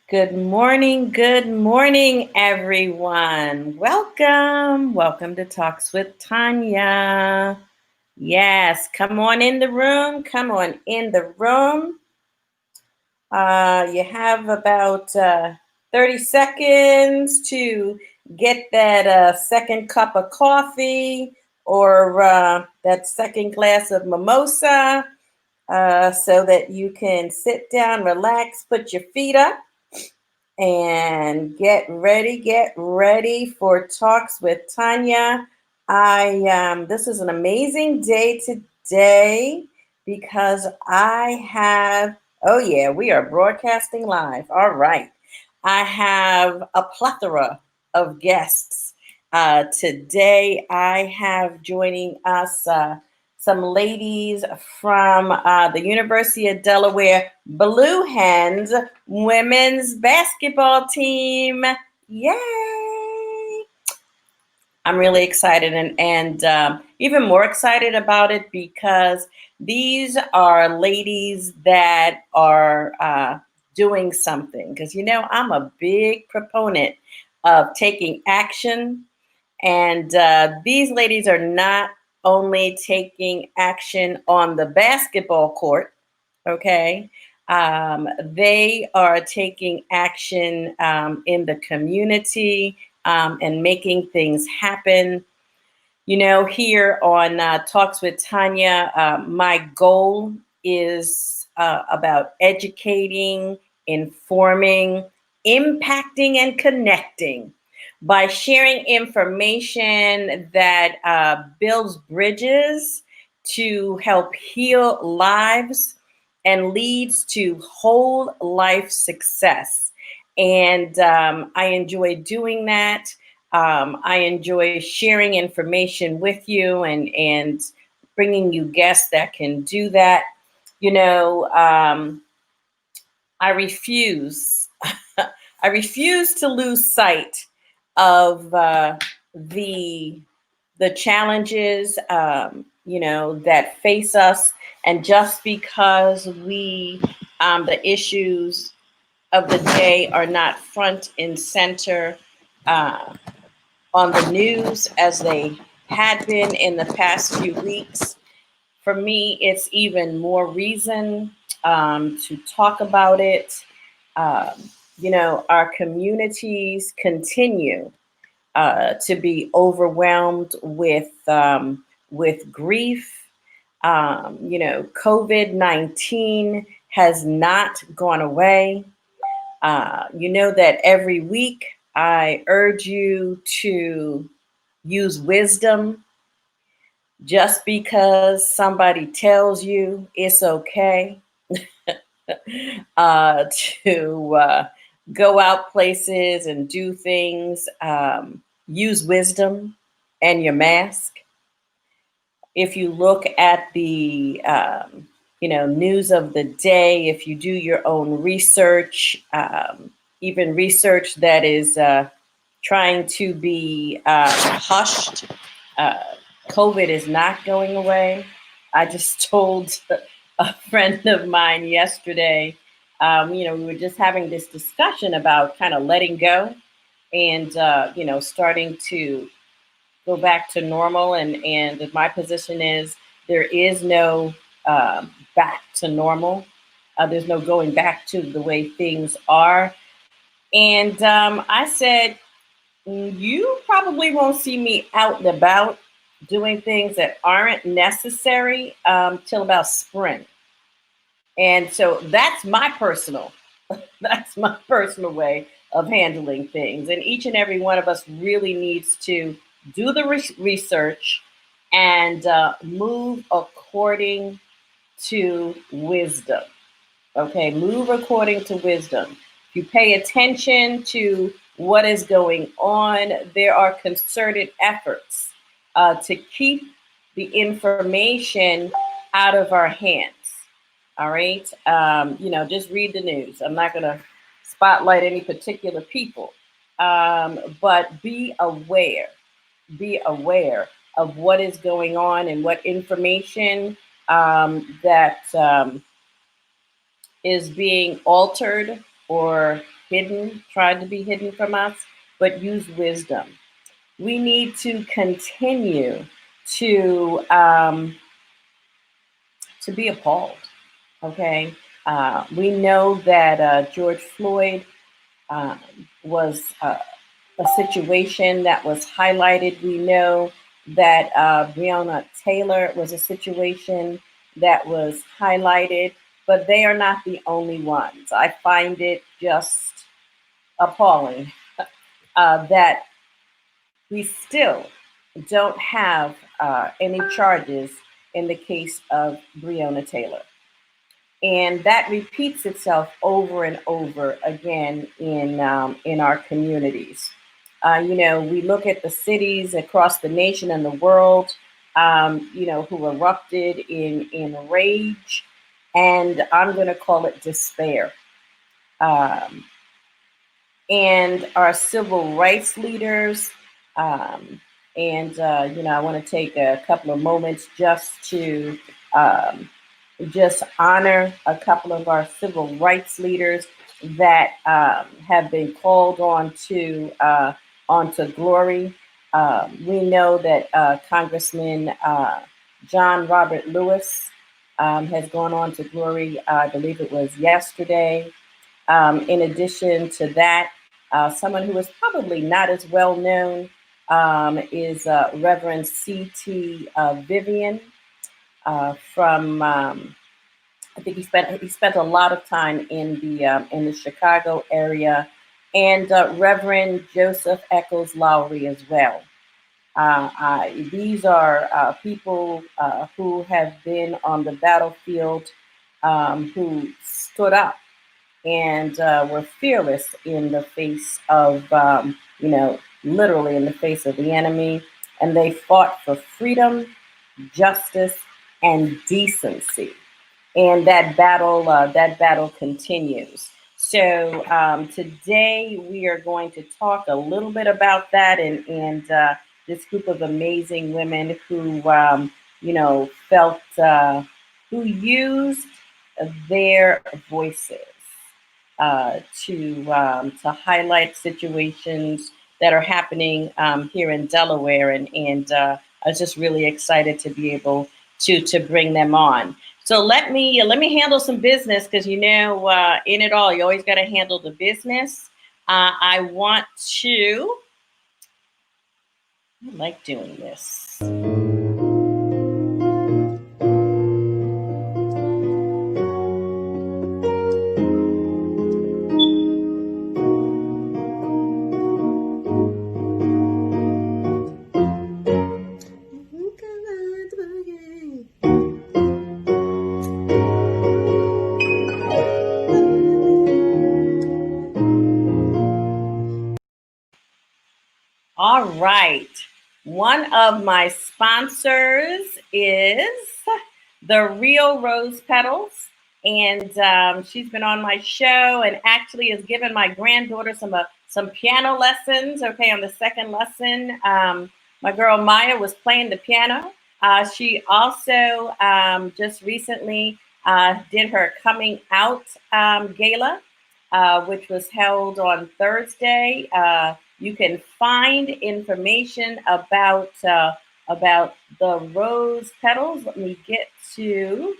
Good morning, everyone. Welcome to Talks with Tanya. Yes, come on in the room. Come on in the room. You have about 30 seconds to get that second cup of coffee or that second glass of mimosa so that you can sit down, relax, put your feet up and get ready for Talks with Tanya. I this is an amazing day today because I have, oh yeah, we are broadcasting live. All right. I have a plethora of guests. Today I have joining us some ladies from the University of Delaware Blue Hens women's basketball team. Yay! I'm really excited and even more excited about it because these are ladies that are doing something. Because, I'm a big proponent of taking action. And these ladies are not only taking action on the basketball court, okay? They are taking action in the community and making things happen. Here on Talks with Tanya, my goal is about educating, informing, impacting, and connecting by sharing information that builds bridges to help heal lives and leads to whole life success. And I enjoy doing that. I enjoy sharing information with you and bringing you guests that can do that. You know, I refuse. I refuse to lose sight of the the challenges that face us, and just because the issues of the day are not front and center uh, on the news as they had been in the past few weeks. For me, it's even more reason to talk about it. Um, our communities continue to be overwhelmed with grief. COVID-19 has not gone away. You know that every week I urge you to use wisdom. Just because somebody tells you it's okay uh, to go out places and do things, use wisdom and your mask. If you look at the news of the day, if you do your own research, even research that is trying to be hushed, uh, COVID is not going away. I just told a friend of mine yesterday, we were just having this discussion about kind of letting go and, starting to go back to normal. And my position is there is no back to normal. There's no going back to the way things are. And I said, you probably won't see me out and about doing things that aren't necessary till about spring. And so that's my personal way of handling things. And each and every one of us really needs to do the research and move according to wisdom. Okay, move according to wisdom. If you pay attention to what is going on, there are concerted efforts to keep the information out of our hands. All right. Just read the news. I'm not going to spotlight any particular people, but be aware. Be aware of what is going on and what information that is being altered or hidden, tried to be hidden from us, but use wisdom. We need to continue to be appalled. Okay, we know that George Floyd um, was a situation that was highlighted. We know that Breonna Taylor was a situation that was highlighted, but they are not the only ones. I find it just appalling that we still don't have any charges in the case of Breonna Taylor. And that repeats itself over and over again in our communities. We look at the cities across the nation and the world, who erupted in rage, and I'm going to call it despair. Um, and our civil rights leaders. Um, I want to take a couple of moments um, just honor a couple of our civil rights leaders that have been called onto glory. We know that Congressman John Robert Lewis has gone on to glory. I believe it was yesterday. In addition to that, someone who is probably not as well known is Reverend C.T. Vivian from. I think he spent a lot of time in the Chicago area, and Reverend Joseph Eccles Lowry as well. These are people who have been on the battlefield, who stood up and were fearless in the face of, literally in the face of the enemy. And they fought for freedom, justice, and decency. And that battle continues. So today we are going to talk a little bit about that and this group of amazing women who, felt, who used their voices to highlight situations that are happening here in Delaware, and I was just really excited to be able to bring them on. So let me handle some business because in it all you always got to handle the business. I want to. I like doing this. All right. One of my sponsors is the Real Rose Petals. And she's been on my show and actually has given my granddaughter some piano lessons. Okay, on the second lesson, my girl Maya was playing the piano. She also just recently did her coming out gala, which was held on Thursday. You can find information about the rose petals. Let me get to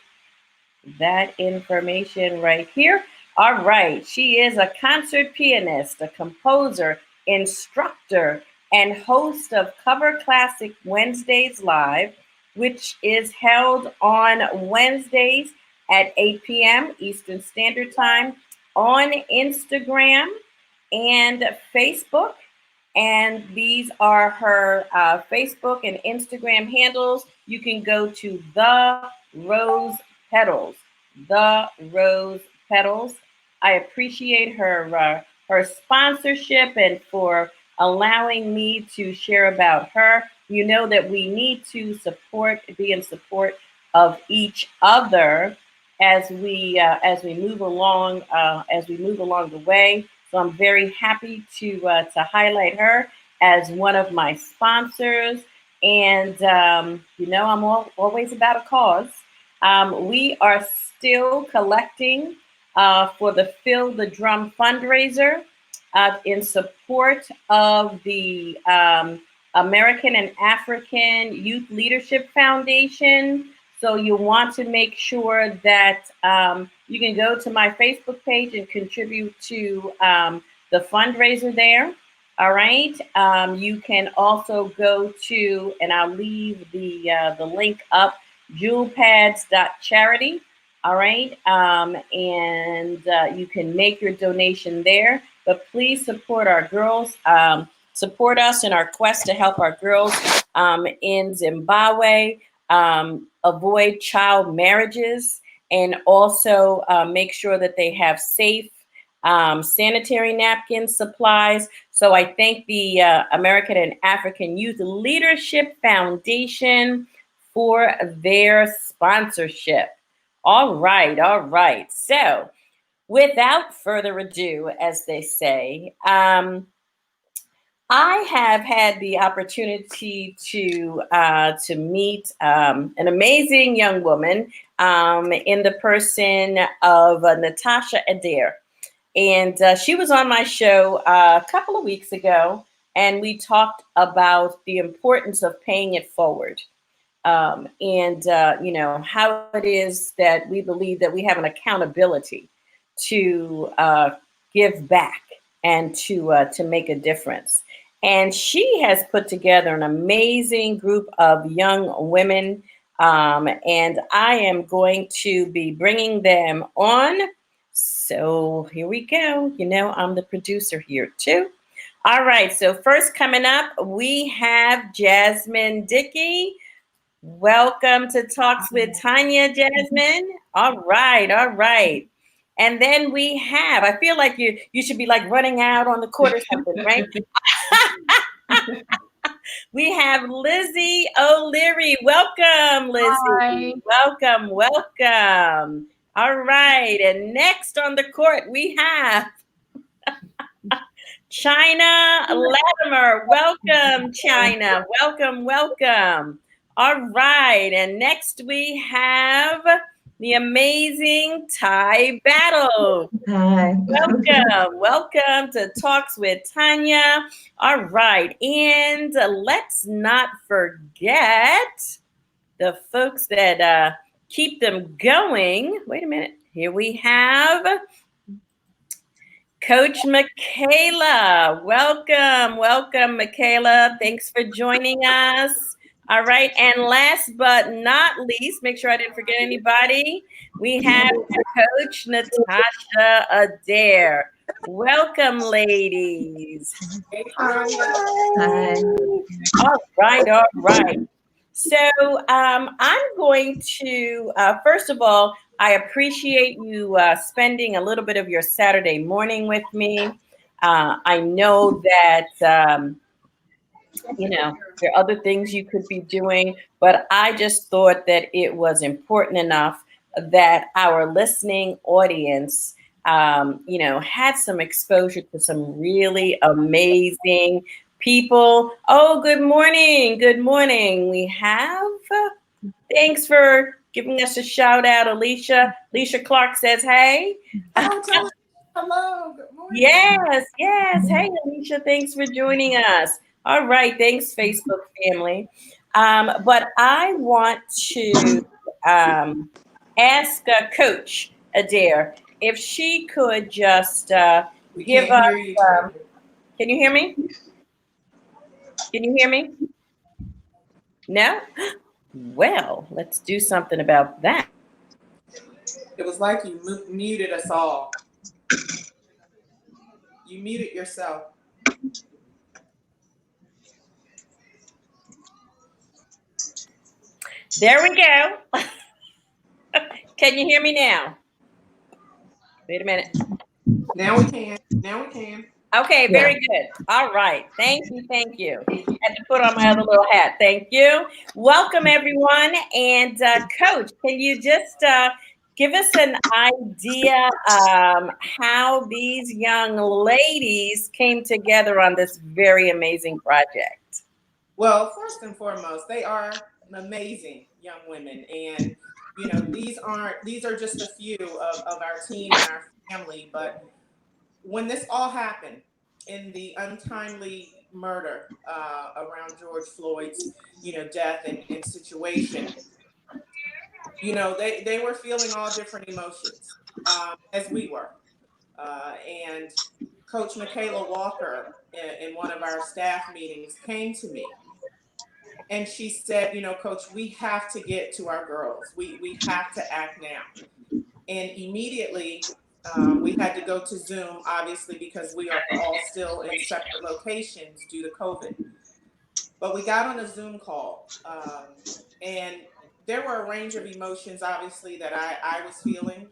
that information right here. All right, she is a concert pianist, a composer, instructor, and host of Cover Classic Wednesdays Live, which is held on Wednesdays at 8 p.m. Eastern Standard Time on Instagram and Facebook. And these are her Facebook and Instagram handles. You can go to The Rose Petals. The Rose Petals. I appreciate her sponsorship and for allowing me to share about her. You know that we need to be in support of each other as we move along the way. So I'm very happy to highlight her as one of my sponsors. And I'm always about a cause. We are still collecting for the Fill the Drum fundraiser in support of the American and African Youth Leadership Foundation. So you want to make sure that you can go to my Facebook page and contribute to the fundraiser there. All right. You can also go to, and I'll leave the link up, jewelpads.charity. All right. And you can make your donation there. But please support our girls. Support us in our quest to help our girls in Zimbabwe avoid child marriages, and also make sure that they have safe sanitary napkin supplies. So I thank the American and African Youth Leadership Foundation for their sponsorship. All right, all right. So without further ado, as they say, I have had the opportunity to meet an amazing young woman in the person of Natasha Adair. And she was on my show a couple of weeks ago, and we talked about the importance of paying it forward. And you know, how it is that we believe that we have an accountability to give back and to make a difference. And she has put together an amazing group of young women, and I am going to be bringing them on. So here we go. You know, I'm the producer here too. All right. So first coming up, we have Jasmine Dickey. Welcome to Talks with Tanya, Jasmine. All right, all right. And then we have, I feel like you should be like running out on the court or something, right? We have Lizzie O'Leary. Welcome, Hi. Lizzie. Welcome, welcome. All right. And next on the court, we have China Latimer. Welcome, China. Welcome, welcome. All right. And next we have the amazing Ty Battle. Hi. Welcome. Welcome to Talks with Tanya. All right. And let's not forget the folks that keep them going. Wait a minute. Here we have Coach Michaela. Welcome, welcome, Michaela. Thanks for joining us. All right, and last but not least, make sure I didn't forget anybody. We have Coach Natasha Adair. Welcome, ladies. Hi. All right, all right. So I'm going to, first of all, I appreciate you spending a little bit of your Saturday morning with me. I know that, you know, there are other things you could be doing, but I just thought that it was important enough that our listening audience, you know, had some exposure to some really amazing people. Oh, good morning. Good morning. We have, thanks for giving us a shout out, Alicia. Alicia Clark says, hey. Oh, tell her hello. Good morning. Yes, yes. Hey, Alicia, thanks for joining us. All right, thanks, Facebook family. But I want to ask Coach Adair if she could just We give can't us. hear you. Can you hear me? Can you hear me? No? Well, let's do something about that. It was like you muted us all. You muted yourself. There we go. Can you hear me now? Wait a minute. Now we can. Now we can. Okay, Yeah. very good. All right. Thank you. Thank you. Had to put on my other little hat. Thank you. Welcome, everyone. And Coach, can you just give us an idea how these young ladies came together on this very amazing project? Well, first and foremost, they are amazing young women. And these are just a few of our team and our family. But when this all happened in the untimely murder around George Floyd's, death and situation, they were feeling all different emotions, as we were. And Coach Michaela Walker, in one of our staff meetings, came to me and she said, Coach, we have to get to our girls. We have to act now. And immediately, we had to go to Zoom, obviously, because we are all still in separate locations due to COVID. But we got on a Zoom call, and there were a range of emotions, obviously, that I was feeling.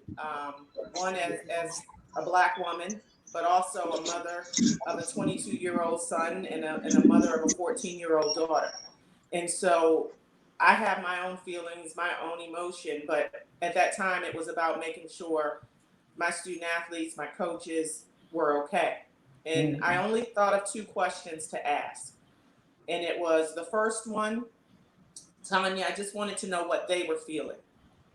One as a Black woman, but also a mother of a 22-year-old son and a mother of a 14-year-old daughter. And so I have my own feelings, my own emotion, but at that time it was about making sure my student athletes, my coaches were okay. And I only thought of two questions to ask. And it was the first one, Tanya, I just wanted to know what they were feeling,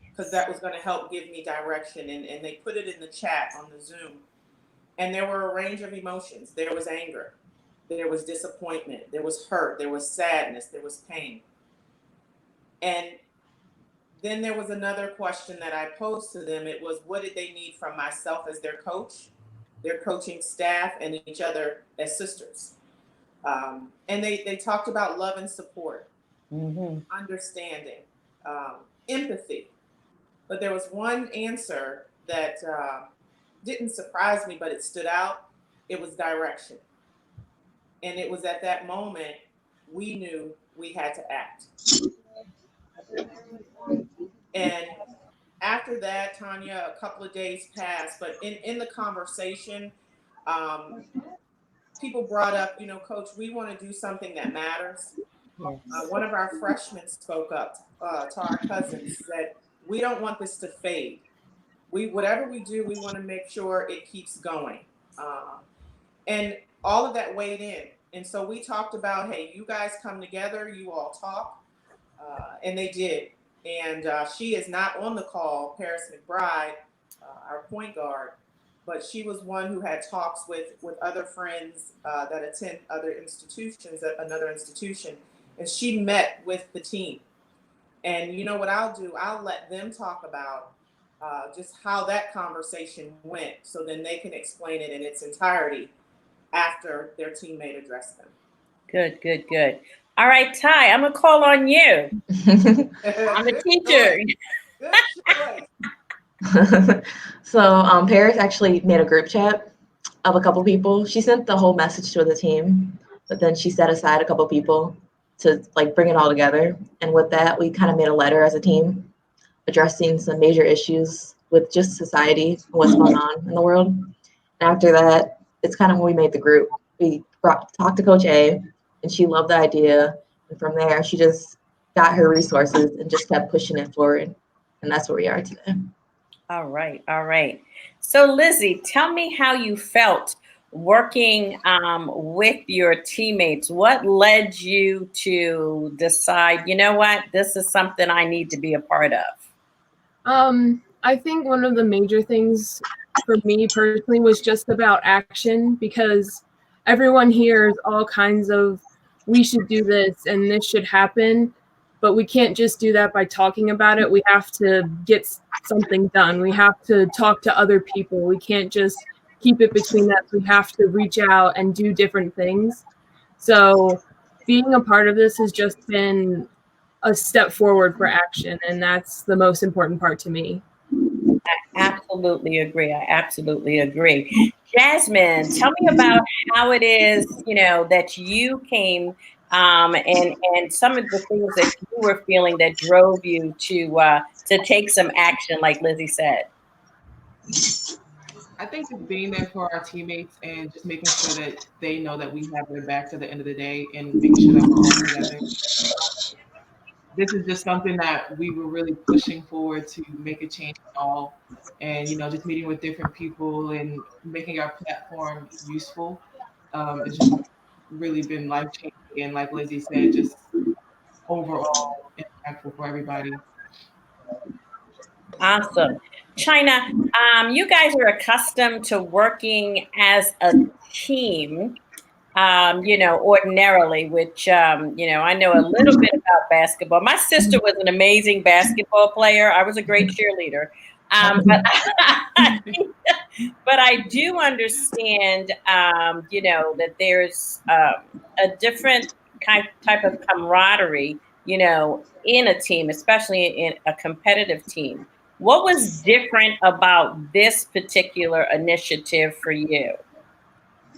because that was going to help give me direction. And they put it in the chat on the Zoom. And there were a range of emotions. There was anger, there was disappointment, there was hurt, there was sadness, there was pain. And then there was another question that I posed to them. It was, what did they need from myself as their coach, their coaching staff, and each other as sisters? And they talked about love and support, understanding, empathy. But there was one answer that didn't surprise me, but it stood out. It was direction. And it was at that moment we knew we had to act. And after that, Tanya, a couple of days passed, but in the conversation, people brought up, Coach, we want to do something that matters. Yes. One of our freshmen spoke up to our cousins, said, we don't want this to fade. Whatever we do, we want to make sure it keeps going. And all of that weighed in. And so we talked about, hey, you guys come together, you all talk. And they did. And she is not on the call, Paris McBride, our point guard, but she was one who had talks with other friends that attend other institutions at another institution. And she met with the team. And you know what I'll do? I'll let them talk about just how that conversation went, so then they can explain it in its entirety after their teammate addressed them. Good, good, good. All right, Ty, I'm going to call on you. I'm a teacher. Good choice. So Paris actually made a group chat of a couple people. She sent the whole message to the team, but then she set aside a couple people to bring it all together. And with that, we kind of made a letter as a team addressing some major issues with just society and what's going on in the world. And after that, it's kind of when we made the group. We talked to Coach A, and she loved the idea. And from there, she just got her resources and just kept pushing it forward. And that's where we are today. All right. All right. So, Lizzie, tell me how you felt working with your teammates. What led you to decide, you know what, this is something I need to be a part of? I think one of the major things for me personally was just about action, because everyone hears all kinds of, we should do this and this should happen, but we can't just do that by talking about it. We have to get something done. We have to talk to other people. We can't just keep it between us. We have to reach out and do different things. So being a part of this has just been a step forward for action, and that's the most important part to me. I absolutely agree. I absolutely agree. Jasmine, tell me about how it is, that you came and some of the things that you were feeling that drove you to take some action, like Lizzie said. I think just being there for our teammates and just making sure that they know that we have their backs at the end of the day, and making sure that we're all together. This is just something that we were really pushing forward to make a change at all. And, just meeting with different people and making our platform useful. It's just really been life-changing. And like Lizzie said, just overall impactful for everybody. Awesome. China, you guys are accustomed to working as a team, ordinarily, which, I know a little bit about basketball. My sister was an amazing basketball player. I was a great cheerleader. But but I do understand, that there's a different type of camaraderie, in a team, especially in a competitive team. What was different about this particular initiative for you?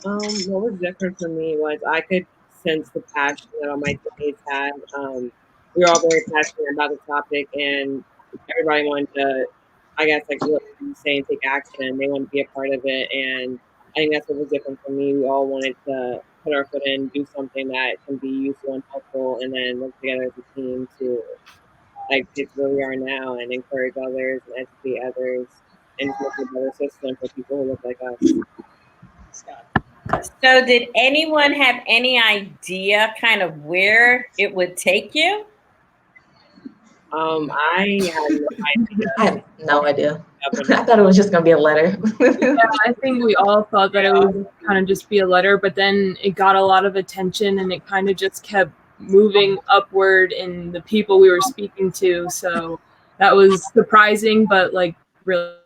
What was different for me was I could sense the passion that all my teammates had. We were all very passionate about the topic, and everybody wanted to, I guess, like what you saying, take action. They wanted to be a part of it, and I think that's what was different for me. We all wanted to put our foot in, do something that can be useful and helpful, and then work together as a team to like get to where we are now and encourage others and educate others and just make a better system for people who look like us. So, did anyone have any idea kind of where it would take you? I had no idea. I have no idea. Happened. I thought it was just gonna be a letter. Yeah, I think we all thought that it would kind of just be a letter, but then it got a lot of attention and it kind of just kept moving upward in the people we were speaking to. So that was surprising, but like really.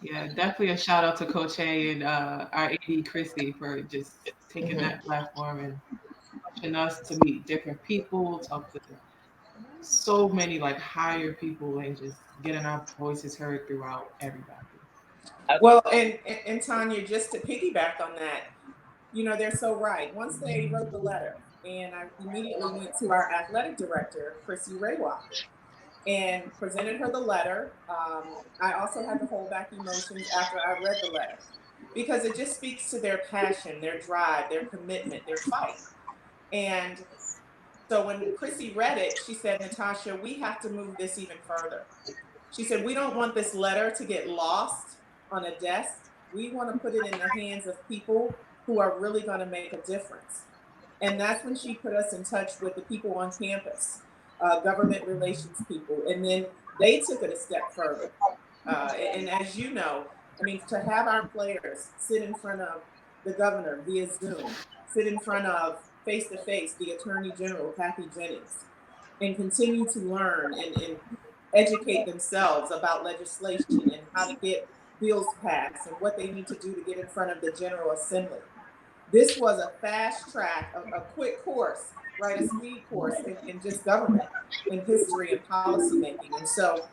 Yeah, definitely a shout out to Coach A and our AD Chrissy for just taking that platform and pushing us to meet different people, talk to so many like higher people, and just getting our voices heard throughout everybody. Well, and Tanya, just to piggyback on that, they're so right. Once they wrote the letter, and I immediately went to our athletic director, Chrissy Raywalker, and presented her the letter. I also had to hold back emotions after I read the letter because it just speaks to their passion, their drive, their commitment, their fight. And so when Chrissy read it, she said, Natasha, we have to move this even further. She said, we don't want this letter to get lost on a desk. We want to put it in the hands of people who are really going to make a difference. And that's when she put us in touch with the people on campus, government relations people. And then they took it a step further. And as you know, I mean, to have our players sit in front of the governor via Zoom, sit in front of face-to-face the Attorney General, Kathy Jennings, and continue to learn and educate themselves about legislation and how to get bills passed and what they need to do to get in front of the General Assembly. This was a fast track, a quick course, right? A speed course in just government, in history and policy making. And so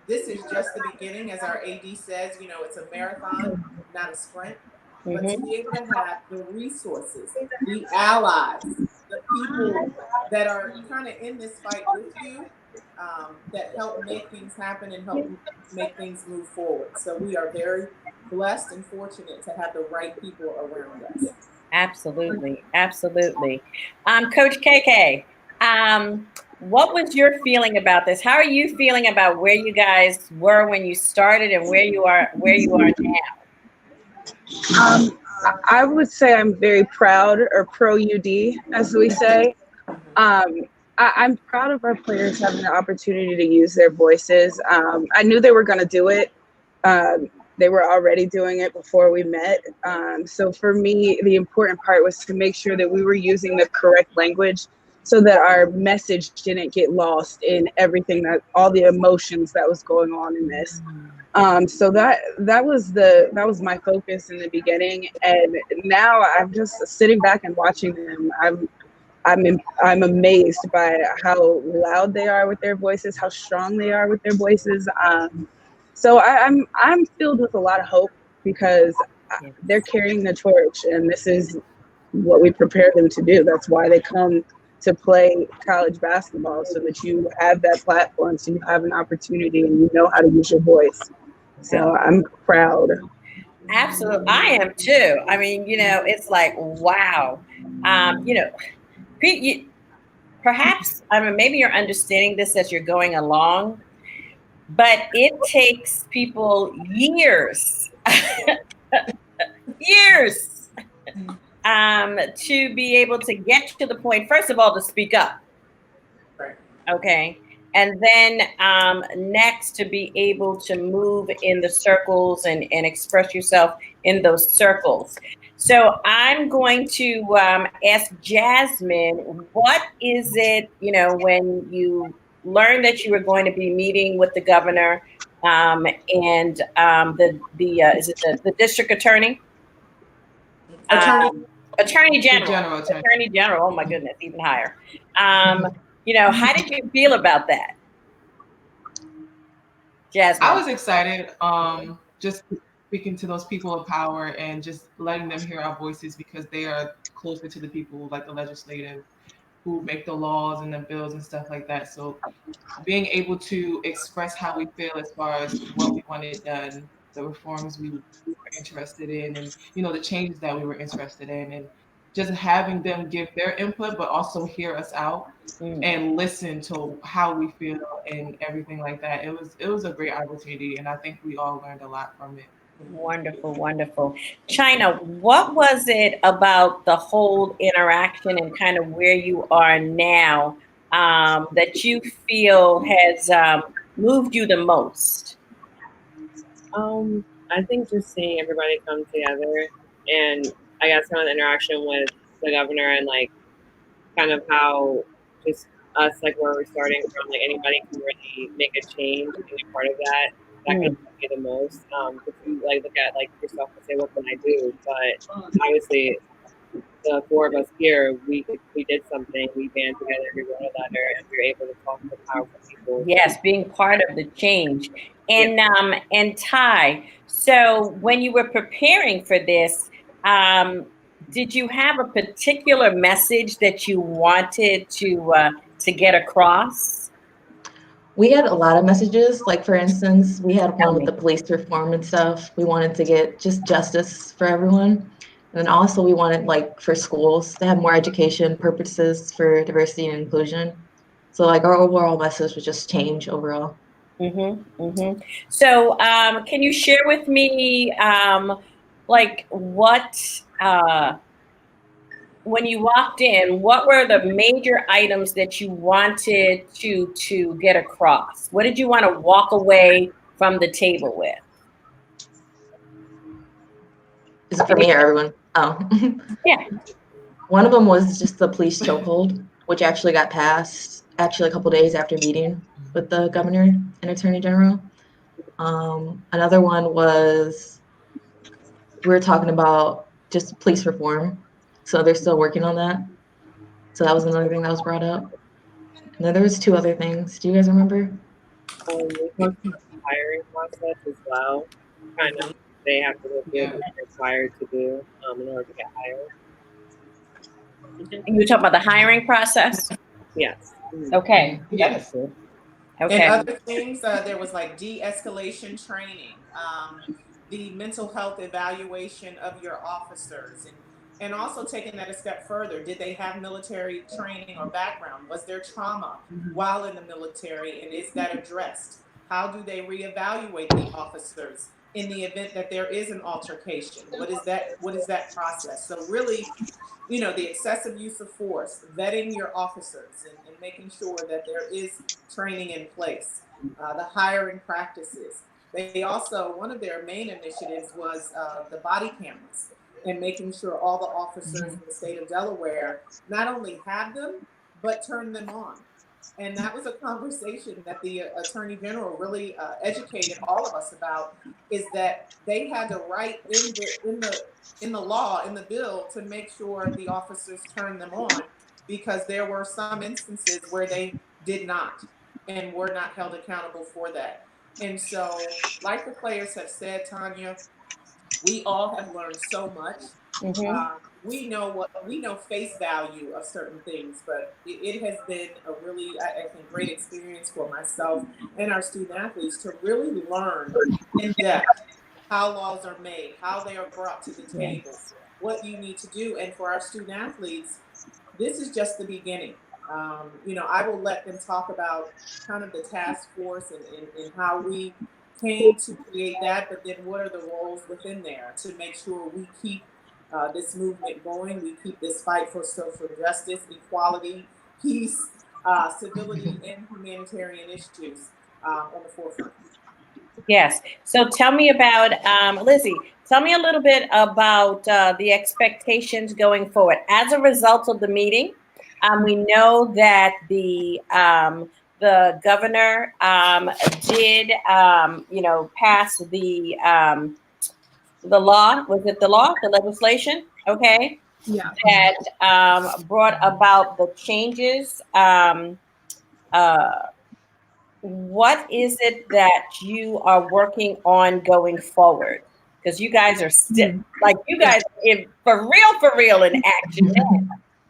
this is just the beginning. As our AD says, it's a marathon, not a sprint. But to be able to have the resources, the allies, the people that are kind of in this fight with you, that help make things happen and help make things move forward. So we are very blessed and fortunate to have the right people around us. Absolutely, absolutely. Coach KK, what was your feeling about this? How are you feeling about where you guys were when you started and where you are now? I would say I'm very proud, or pro UD, as we say. I'm proud of our players having the opportunity to use their voices. I knew they were going to do it. They were already doing it before we met. So for me, the important part was to make sure that we were using the correct language so that our message didn't get lost in everything, that all the emotions that was going on in this. So that was my focus in the beginning, and now I'm just sitting back and watching them. I'm amazed by how loud they are with their voices, how strong they are with their voices. So I'm filled with a lot of hope because they're carrying the torch, and this is what we prepare them to do. That's why they come to play college basketball, so that you have that platform, so you have an opportunity and you know how to use your voice. So I'm proud. Absolutely, I am too. I mean, it's like, wow. Perhaps, I mean, maybe you're understanding this as you're going along, but it takes people years, years, to be able to get to the point, first of all, to speak up. Right. Okay. and then next to be able to move in the circles and express yourself in those circles. So I'm going to ask Jasmine, what is it, when you learned that you were going to be meeting with the governor and the is it the district attorney? Attorney. Attorney The General. general attorney. Attorney General. Oh my goodness, even higher. How did you feel about that, Jasmine? I was excited, just speaking to those people of power and just letting them hear our voices because they are closer to the people, like the legislative, who make the laws and the bills and stuff like that. So being able to express how we feel as far as what we wanted done, the reforms we were interested in, and the changes that we were interested in, and just having them give their input, but also hear us out and listen to how we feel and everything like that. It was a great opportunity, and I think we all learned a lot from it. Wonderful, wonderful. China, what was it about the whole interaction and kind of where you are now that you feel has moved you the most? I think just seeing everybody come together, and I guess kind of the interaction with the governor, and like kind of how just us, like where we're starting from, like anybody can really make a change and be a part of that. That kind of helped me the most. If you like look at like yourself and say, what can I do? But obviously, the four of us here, we did something. We band together, we wrote a letter, and we were able to talk to powerful people. Yes, being part of the change. And Yeah. and Ty, so when you were preparing for this, did you have a particular message that you wanted to get across? We had a lot of messages. Like, for instance, we had Tell one with me. the police reform and stuff. We wanted to get just justice for everyone. And then also we wanted, like, for schools to have more education purposes for diversity and inclusion. So, like, our overall message was just change overall. So, can you share with me, like, when you walked in, what were the major items that you wanted to get across? What did you want to walk away from the table with? Is it for me or everyone? Oh. Yeah. One of them was just the police chokehold, which actually got passed actually a couple days after meeting with the governor and attorney general. Another one was we were talking about just police reform. So they're still working on that. So that was another thing that was brought up. And then there was two other things. Do you guys remember? We talked about the hiring process as well. Kind of, they have to go through Yeah. what they're required to do in order to get hired. You were talking about the hiring process? Yes. Okay. Yes. And Okay. other things, there was like de-escalation training, the mental health evaluation of your officers, and also taking that a step further. Did they have military training or background? Was there trauma while in the military, and is that addressed? How do they reevaluate the officers in the event that there is an altercation? What is that process? So really, the excessive use of force, vetting your officers, and making sure that there is training in place, the hiring practices. They also, one of their main initiatives was the body cameras, and making sure all the officers in the state of Delaware not only have them, but turn them on. And that was a conversation that the attorney general really educated all of us about, is that they had to write in the law, in the bill, to make sure the officers turned them on, because there were some instances where they did not and were not held accountable for that. And so, like the players have said, Tanya, we all have learned so much. We know face value of certain things, but it has been a really, I think, great experience for myself and our student athletes to really learn in depth how laws are made, how they are brought to the table, what you need to do. And for our student athletes, this is just the beginning. I will let them talk about kind of the task force and how we came to create that, but then what are the roles within there to make sure we keep this movement going, we keep this fight for social justice, equality, peace, civility and humanitarian issues on the forefront. Yes. So tell me about, Lizzie, tell me a little bit about the expectations going forward. As a result of the meeting, we know that the governor did, pass the law. Was it the law, the legislation? Okay. Yeah. That brought about the changes. Uh, what is it that you are working on going forward? Because you guys are still like you guys in for real in action now.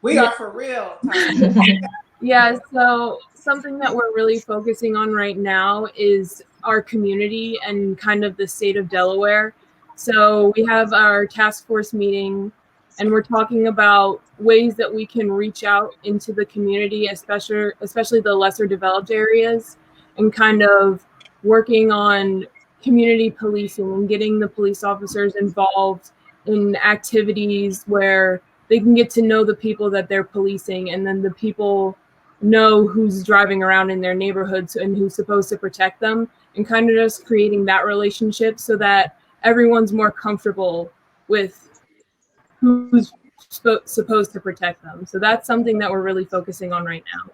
We Yeah. are for real, Tanya. Yeah, so something that we're really focusing on right now is our community and kind of the state of Delaware. So we have our task force meeting and we're talking about ways that we can reach out into the community, especially the lesser developed areas, and kind of working on community policing and getting the police officers involved in activities where they can get to know the people that they're policing, and then the people know who's driving around in their neighborhoods and who's supposed to protect them, and kind of just creating that relationship so that everyone's more comfortable with who's supposed to protect them. So that's something that we're really focusing on right now.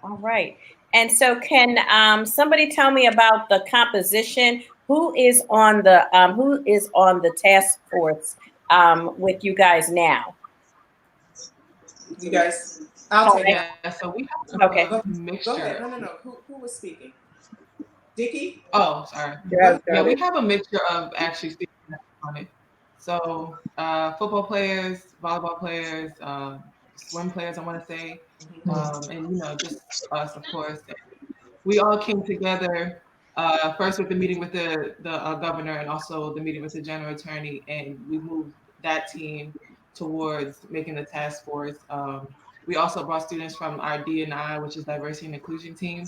All right. And so can somebody tell me about the composition? Who is on the task force with you guys now? You guys, I'll take it. Yeah, so we have Okay. a Go mixture. ahead. No. Who was speaking? Dickie? Oh, sorry. Yeah, Yeah, we have a mixture of actually students on it. So football players, volleyball players, swim players, I want to say, and just us, of course. We all came together first with the meeting with the governor and also the meeting with the general attorney, and we moved that team towards making the task force. We also brought students from our D&I, which is diversity and inclusion team,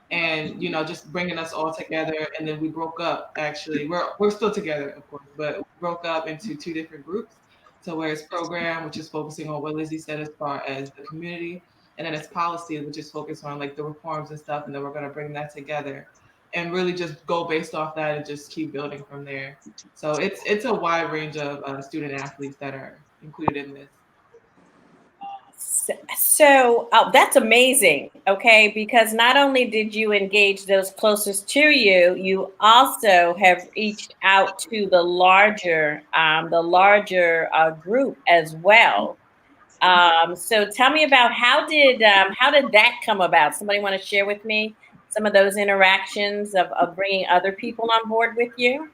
and just bringing us all together. And then we broke up. Actually, we're still together, of course, but we broke up into two different groups. So where it's program, which is focusing on what Lizzie said as far as the community, and then it's policy, which is focused on like the reforms and stuff, and then we're going to bring that together and really just go based off that and just keep building from there. So it's a wide range of student athletes that are included in this. So that's amazing, okay? Because not only did you engage those closest to you, you also have reached out to the larger group as well. So tell me about how did that come about? Somebody want to share with me some of those interactions of bringing other people on board with you?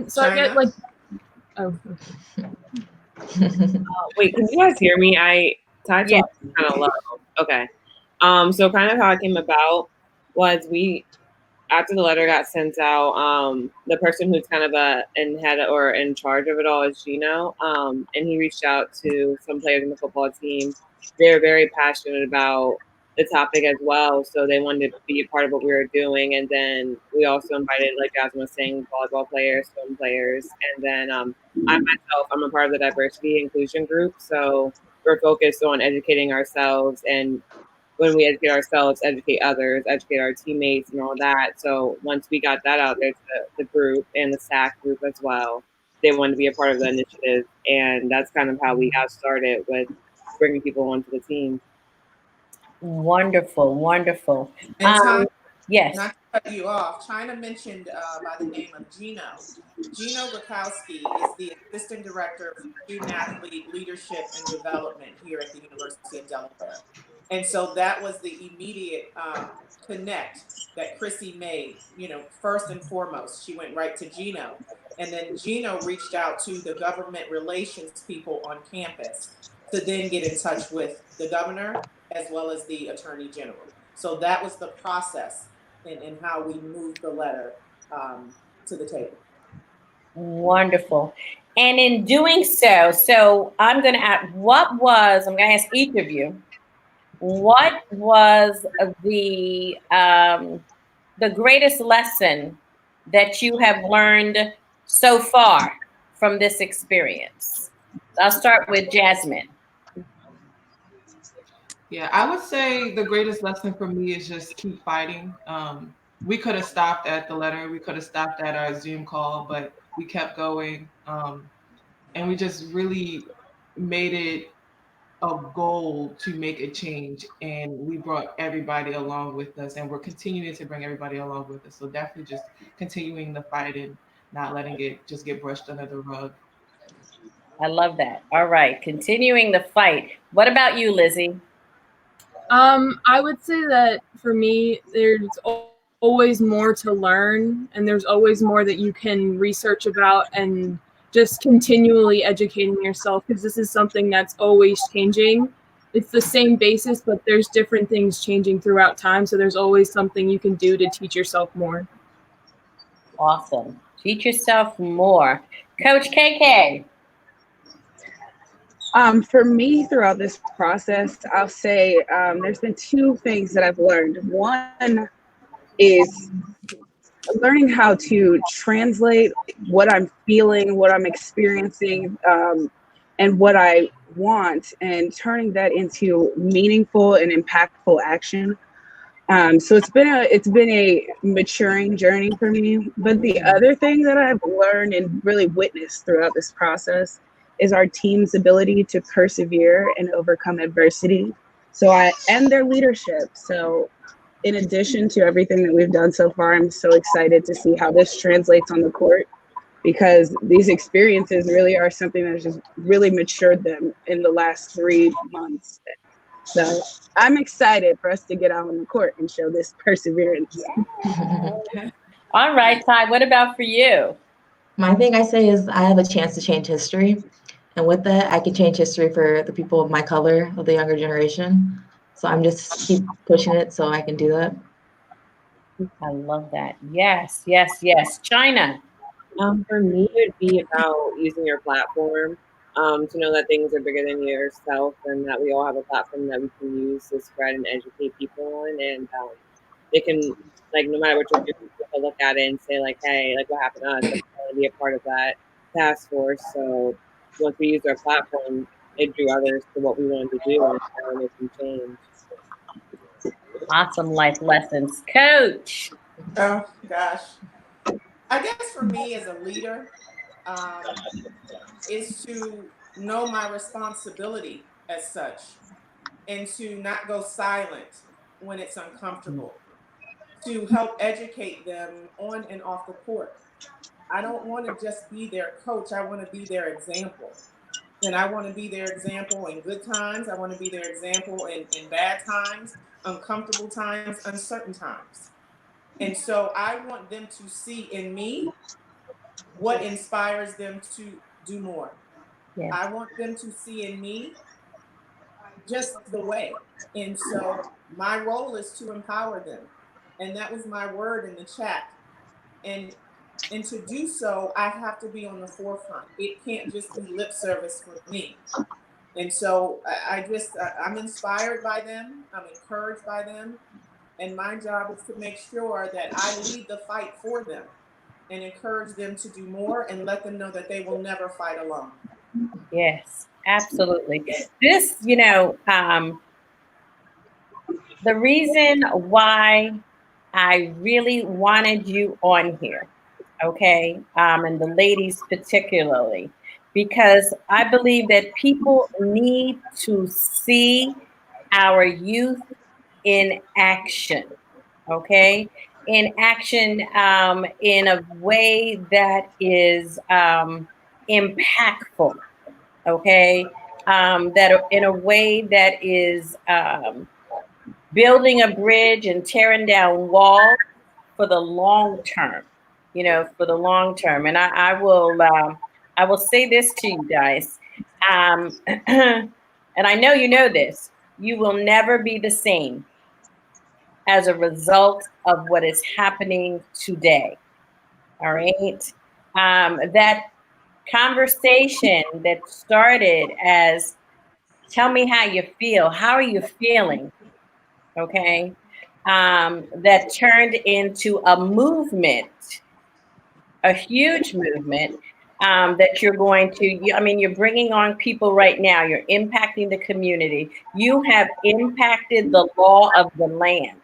So I get China? like, oh, Wait, can you guys hear me? Ty Yeah. talked kind of low. Okay. So kind of how it came about was after the letter got sent out, the person who's kind of in charge of it all is Gino. And he reached out to some players in the football team. They're very passionate about the topic as well, so they wanted to be a part of what we were doing. And then we also invited, like Jasmine was saying, volleyball players, swim players, and then I'm a part of the diversity inclusion group. So we're focused on educating ourselves, and when we educate ourselves, educate others, educate our teammates and all that. So once we got that out there to the group and the SAC group as well, they wanted to be a part of the initiative. And that's kind of how we got started with bringing people onto the team. Wonderful. And Tanya, Yes. not to cut you off, China mentioned by the name of Gino. Gino Bukowski is the Assistant Director for Student Athlete Leadership and Development here at the University of Delaware. And so that was the immediate connect that Chrissy made. First and foremost, she went right to Gino. And then Gino reached out to the government relations people on campus to then get in touch with the governor as well as the attorney general. So that was the process in how we moved the letter to the table. Wonderful. And in doing so I'm going to ask each of you, what was the greatest lesson that you have learned so far from this experience? I'll start with Jasmine. Yeah, I would say the greatest lesson for me is just keep fighting. We could have stopped at the letter, we could have stopped at our Zoom call, but we kept going. And we just really made it a goal to make a change. And we brought everybody along with us, and we're continuing to bring everybody along with us. So definitely just continuing the fight and not letting it just get brushed under the rug. I love that. All right, continuing the fight. What about you, Lizzie? I would say that for me, there's always more to learn, and there's always more that you can research about, and just continually educating yourself, because this is something that's always changing. It's the same basis, but there's different things changing throughout time. So there's always something you can do to teach yourself more. Awesome. Teach yourself more. Coach KK. For me, throughout this process, I'll say there's been two things that I've learned. One is learning how to translate what I'm feeling, what I'm experiencing, and what I want, and turning that into meaningful and impactful action. So it's been a maturing journey for me. But the other thing that I've learned and really witnessed throughout this process is our team's ability to persevere and overcome adversity. And their leadership. So in addition to everything that we've done so far, I'm so excited to see how this translates on the court, because these experiences really are something that's just really matured them in the last 3 months. So I'm excited for us to get out on the court and show this perseverance. All right, Ty, what about for you? My thing I say is I have a chance to change history. And with that, I can change history for the people of my color, of the younger generation. So I'm just keep pushing it so I can do that. I love that. Yes, yes, yes. China. For me, it'd be about using your platform to know that things are bigger than yourself, and that we all have a platform that we can use to spread and educate people on. And they can, like, no matter what you're doing, people look at it and say, like, hey, like, what happened to us? Like, I want to be a part of that task force. So once we use our platform, it drew others to what we wanted to do, and now make some change. Awesome life lessons. Coach. Oh gosh. I guess for me as a leader, is to know my responsibility as such, and to not go silent when it's uncomfortable, to help educate them on and off the court. I don't want to just be their coach, I want to be their example. And I want to be their example in good times, I want to be their example in bad times, uncomfortable times, uncertain times. And so I want them to see in me what inspires them to do more. Yes. I want them to see in me just the way. And so my role is to empower them. And that was my word in the chat. And to do so, I have to be on the forefront. It can't just be lip service for me. And so I'm inspired by them. I'm encouraged by them. And my job is to make sure that I lead the fight for them and encourage them to do more and let them know that they will never fight alone. Yes, absolutely. This, the reason why I really wanted you on here, okay, and the ladies particularly, because I believe that people need to see our youth in action, okay, in action, in a way that is impactful, okay, that in a way that is building a bridge and tearing down walls for the long term, for the long term. And I will say this to you guys, and I know you know this. You will never be the same as a result of what is happening today. All right, that conversation that started as tell me how you feel. How are you feeling? Okay. That turned into a movement, a huge movement that you're going to, I mean, you're bringing on people right now. You're impacting the community. You have impacted the law of the land.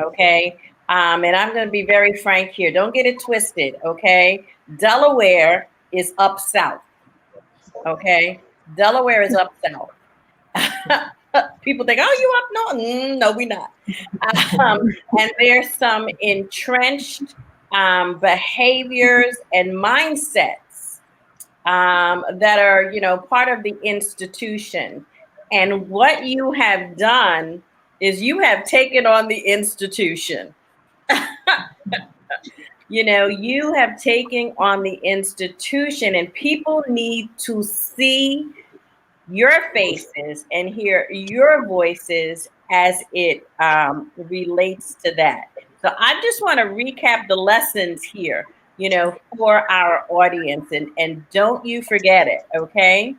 Okay. And I'm going to be very frank here. Don't get it twisted. Okay. Delaware is up south. Okay. Delaware is up south. People think, oh, you up north? No, we're not. And there's some entrenched behaviors and mindsets that are, part of the institution. And what you have done is you have taken on the institution. You have taken on the institution, and people need to see your faces and hear your voices as it relates to that. So I just want to recap the lessons here, for our audience, and don't you forget it, okay?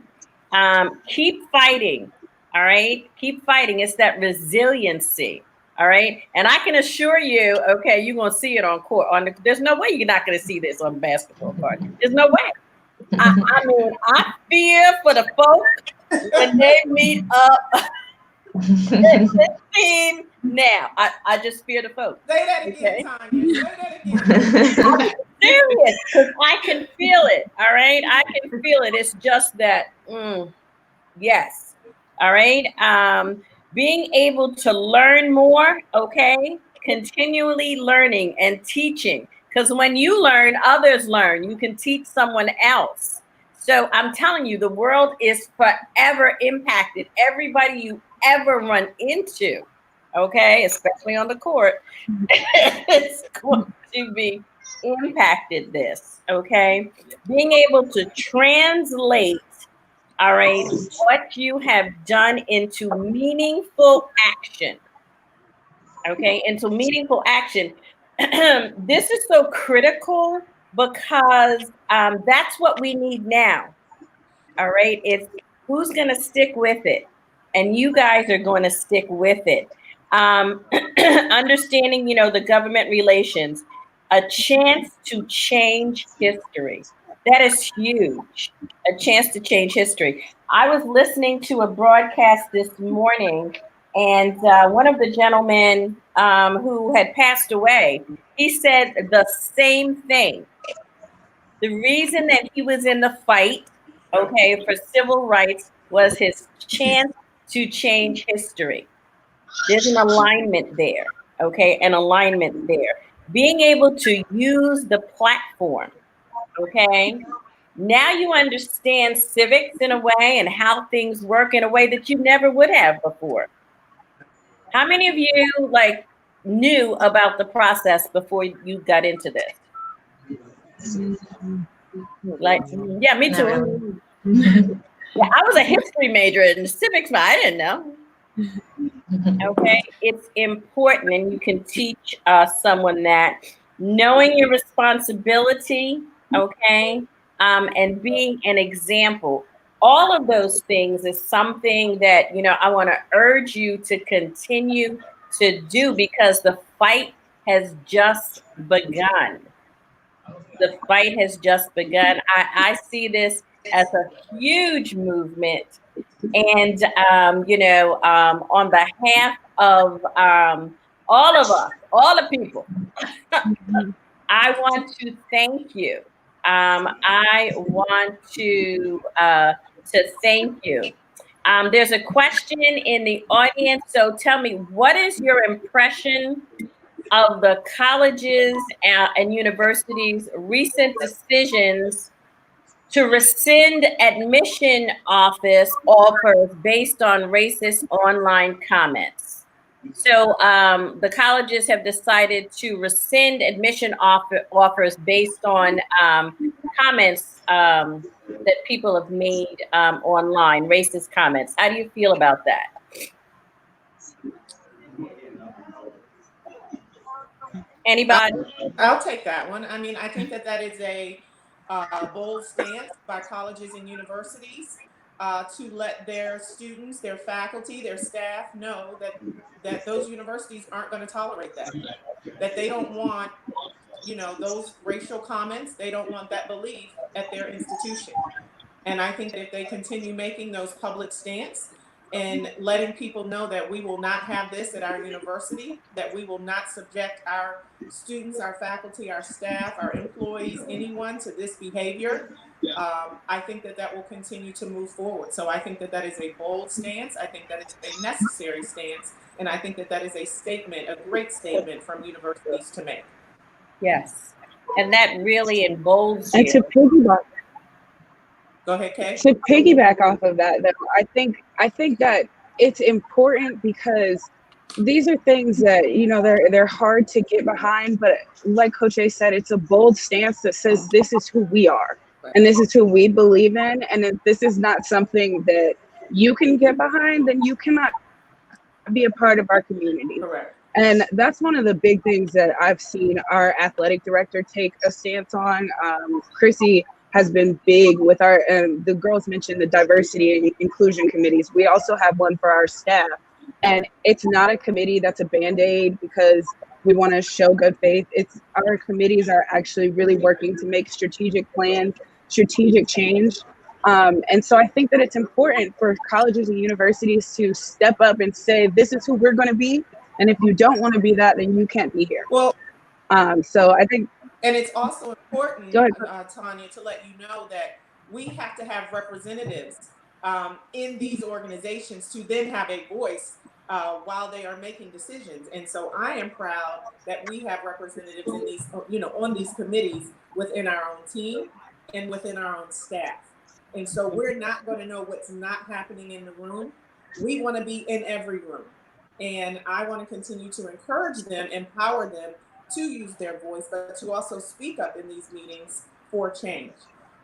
Keep fighting, all right? Keep fighting. It's that resiliency, all right? And I can assure you, okay, you're going to see it on court. There's no way you're not going to see this on the basketball court. There's no way. I mean, I fear for the folks when they meet up this team now. I just fear the folks. Say that again, Okay? Tanya. Say that again. I'm serious, because I can feel it. All right, I can feel it. It's just that, yes. All right. Being able to learn more. Okay, continually learning and teaching, because when you learn, others learn. You can teach someone else. So I'm telling you, the world is forever impacted. Everybody you ever run into, okay, especially on the court, it's going to be impacted this, okay? Being able to translate, all right, what you have done into meaningful action, okay, into meaningful action. This is so critical because that's what we need now. All right. It's who's going to stick with it. And you guys are going to stick with it. Understanding, the government relations, a chance to change history. That is huge. A chance to change history. I was listening to a broadcast this morning, and one of the gentlemen who had passed away, he said the same thing. The reason that he was in the fight, okay, for civil rights was his chance to change history. There's an alignment there, okay, an alignment there. Being able to use the platform, okay. Now you understand civics in a way and how things work in a way that you never would have before. How many of you knew about the process before you got into this? Yeah, me too. Yeah, I was a history major in civics, but I didn't know. Okay, it's important, and you can teach someone that knowing your responsibility, okay, and being an example. All of those things is something that I want to urge you to continue to do, because the fight has just begun. The fight has just begun. I see this as a huge movement. And, on behalf of all of us, all the people, I want to thank you. I want to thank you. There's a question in the audience. So tell me, what is your impression of the colleges and universities' recent decisions to rescind admission offers based on racist online comments? So the colleges have decided to rescind admission offers based on comments that people have made online, racist comments. How do you feel about that? Anybody? I'll take that one. I mean, I think that is a bold stance by colleges and universities to let their students, their faculty, their staff know that those universities aren't going to tolerate that. That they don't want those racial comments, they don't want that belief at their institution. And I think that if they continue making those public stance and letting people know that we will not have this at our university, that we will not subject our students, our faculty, our staff, our employees, anyone to this behavior, I think that that will continue to move forward. So I think that that is a bold stance. I think that is a necessary stance. And I think that that is a statement, a great statement from universities to make. Yes. And that really emboldens And to you. piggyback Go ahead, Kay. to piggyback off of that, though, I think that it's important because these are things that they're hard to get behind, but like Coach A said, it's a bold stance that says this is who we are and this is who we believe in, and if this is not something that you can get behind, then you cannot be a part of our community. Correct. And that's one of the big things that I've seen our athletic director take a stance on. Chrissy has been big with our, the girls mentioned the diversity and inclusion committees. We also have one for our staff. And it's not a committee that's a Band-Aid because we want to show good faith. Our committees are actually really working to make strategic plans, strategic change. And so I think that it's important for colleges and universities to step up and say, this is who we're going to be. And if you don't want to be that, then you can't be here. Well, so I think. And it's also important, Tanya, to let you know that we have to have representatives in these organizations to then have a voice while they are making decisions. And so I am proud that we have representatives in these, on these committees within our own team and within our own staff. And so we're not going to know what's not happening in the room. We want to be in every room. And I want to continue to encourage them, empower them to use their voice, but to also speak up in these meetings for change.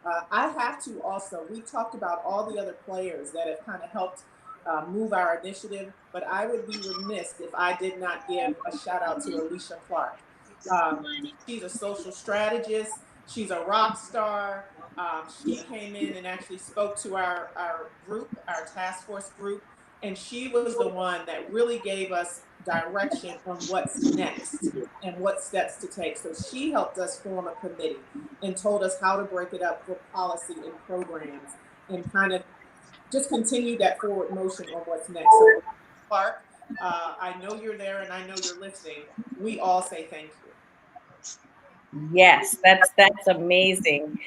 I have to also, we talked about all the other players that have kind of helped move our initiative, but I would be remiss if I did not give a shout out to Alicia Clark. She's a social strategist. She's a rock star. She came in and actually spoke to our group, our task force group, and she was the one that really gave us direction on what's next and what steps to take. So she helped us form a committee and told us how to break it up for policy and programs and kind of just continue that forward motion on what's next. So Clark, I know you're there and I know you're listening. We all say thank you. Yes, that's amazing.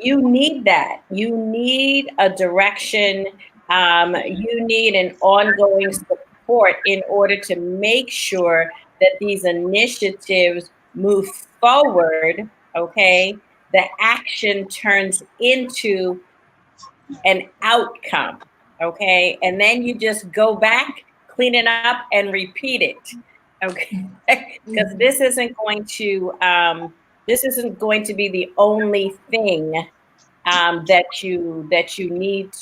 You need that. You need a direction. You need an ongoing support in order to make sure that these initiatives move forward. Okay, the action turns into an outcome. Okay, and then you just go back, clean it up, and repeat it. Okay, because this isn't going to be the only thing that you need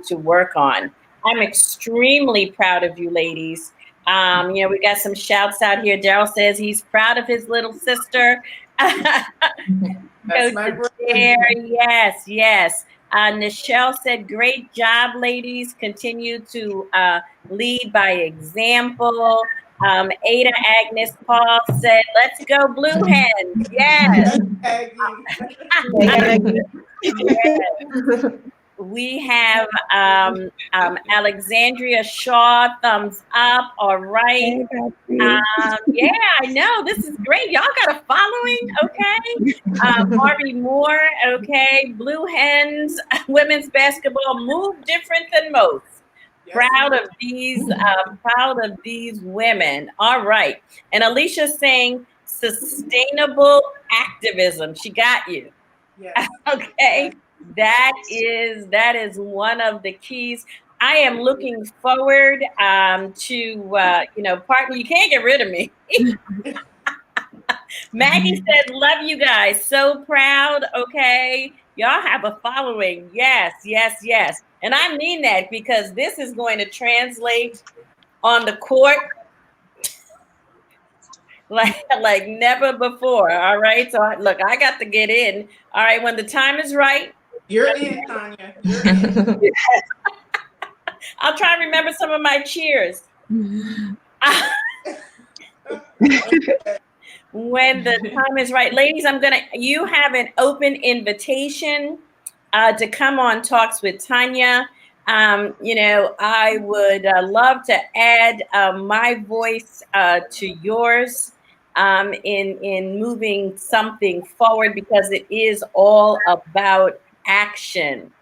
to work on. I'm extremely proud of you, ladies. We got some shouts out here. Daryl says he's proud of his little sister. That's my brother. Yes. Nichelle said, great job, ladies. Continue to lead by example. Ada Agnes Paul said, let's go Blue Hens. Yes. Yes. We have Alexandria Shaw, thumbs up. All right. Yeah, I know. This is great. Y'all got a following, okay? Barbie Moore, okay. Blue Hens, women's basketball move different than most. Yes. Proud of these women. All right. And Alicia's saying sustainable activism. She got you. Yes. Okay. Yes. That is one of the keys. I am looking forward to partner. You can't get rid of me. Maggie said, love you guys. So proud. Okay. Y'all have a following. Yes. And I mean that because this is going to translate on the court like never before. All right. So look, I got to get in. All right. When the time is right. You're in, Tanya. You're in. I'll try and remember some of my cheers. when the time is right. Ladies, you have an open invitation to come on Talks with Tanya. I would love to add my voice to yours in moving something forward because it is all about action.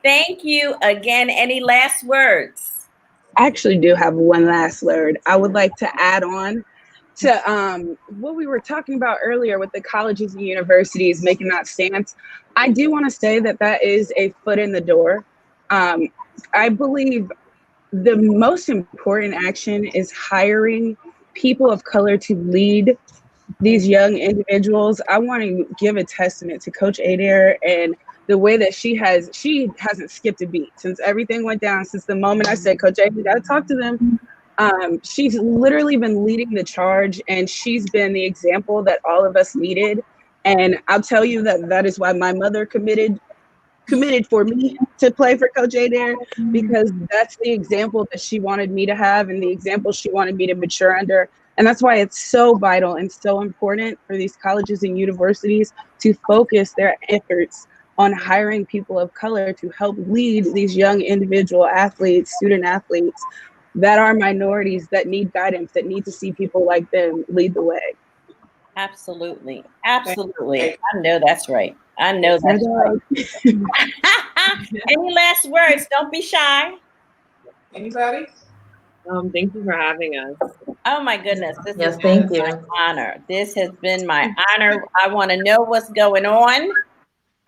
Thank you again. Any last words? I actually do have one last word. I would like to add on to what we were talking about earlier with the colleges and universities making that stance. I do want to say that that is a foot in the door. I believe the most important action is hiring people of color to lead these young individuals. I want to give a testament to Coach Adair and the way that she hasn't skipped a beat since everything went down, since the moment I said, Coach Adair, you got to talk to them. She's literally been leading the charge, and she's been the example that all of us needed. And I'll tell you that is why my mother committed for me to play for Coach Adair, because that's the example that she wanted me to have and the example she wanted me to mature under. And that's why it's so vital and so important for these colleges and universities to focus their efforts on hiring people of color to help lead these young individual athletes, student athletes that are minorities, that need guidance, that need to see people like them lead the way. Absolutely. Absolutely. I know that's right. I know My that's right. Any last words? Don't be shy. Anybody? Thank you for having us. Oh my goodness. This Yes, has thank been you. my honor. This has been my honor. I want to know what's going on.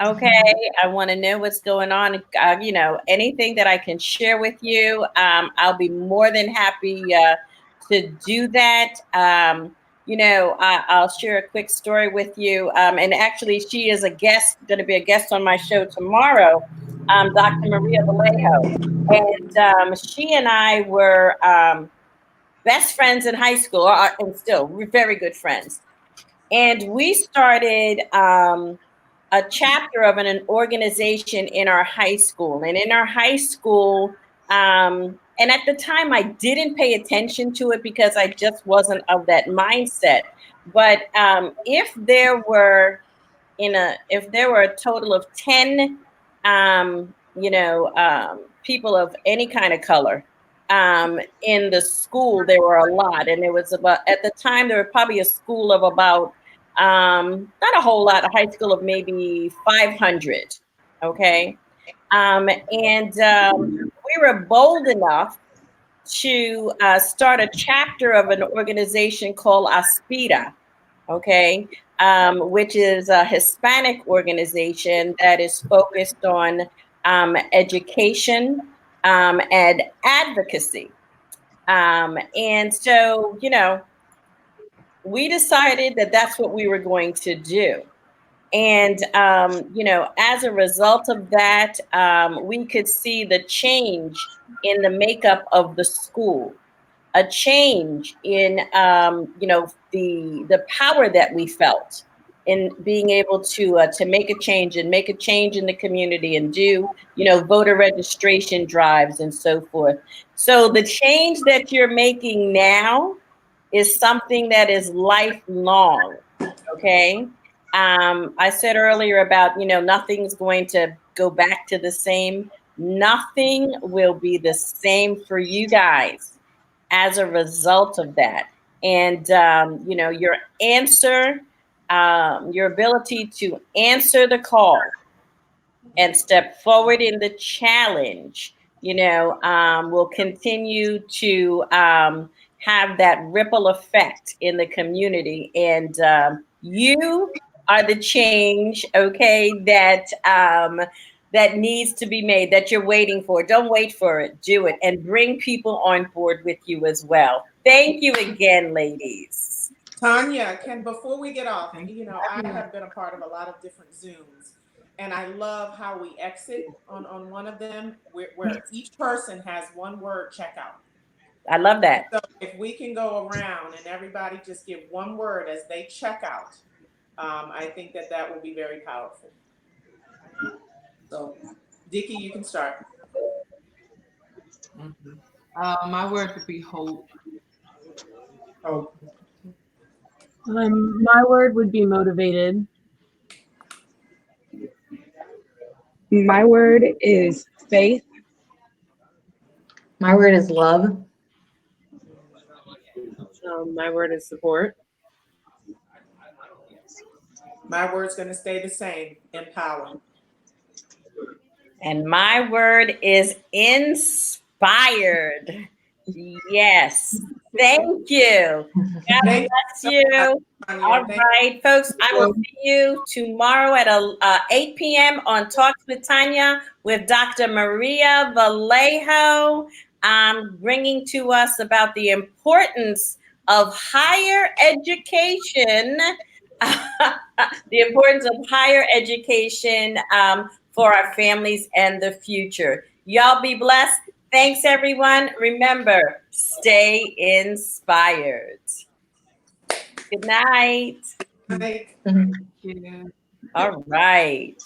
Okay. I want to know what's going on. Anything that I can share with you, I'll be more than happy to do that. I'll share a quick story with you. And actually, she is going to be a guest on my show tomorrow, Dr. Maria Vallejo. And she and I were best friends in high school, and still we're very good friends. And we started a chapter of an organization in our high school. And in our high school, and at the time, I didn't pay attention to it because I just wasn't of that mindset. But if there were a total of 10, people of any kind of color in the school, there were a lot. And there was about, at the time, there were probably a school of about, not a whole lot, a high school of maybe 500. Okay. And we were bold enough to start a chapter of an organization called Aspida, okay, which is a Hispanic organization that is focused on education and advocacy. And so, we decided that that's what we were going to do. And, as a result of that, we could see the change in the makeup of the school, a change in, the power that we felt in being able to make a change and make a change in the community and do, voter registration drives and so forth. So the change that you're making now is something that is lifelong. Okay. I said earlier about, nothing's going to go back to the same. Nothing will be the same for you guys as a result of that. And, your answer, your ability to answer the call and step forward in the challenge, will continue to have that ripple effect in the community. And you are the change, okay, that needs to be made, that you're waiting for. Don't wait for it. Do it and bring people on board with you as well. Thank you again, ladies. Tanya, before we get off, I have been a part of a lot of different Zooms, and I love how we exit on one of them where each person has one word checkout. I love that. So if we can go around and everybody just give one word as they check out, I think that will be very powerful. So, Dickie, you can start. My word would be hope. Oh, My word would be motivated. My word is faith. My word is love. My word is support. My word's going to stay the same, empower. And my word is inspired. Yes. Thank you. God Thank bless you. Tanya. All Thank right, folks. I will see you tomorrow at 8 p.m. on Talks with Tanya with Dr. Maria Vallejo, bringing to us about the importance of higher education. The importance of higher education for our families and the future. Y'all be blessed. Thanks, everyone. Remember, stay inspired. Good night. Thank Mhm. Yeah. All right.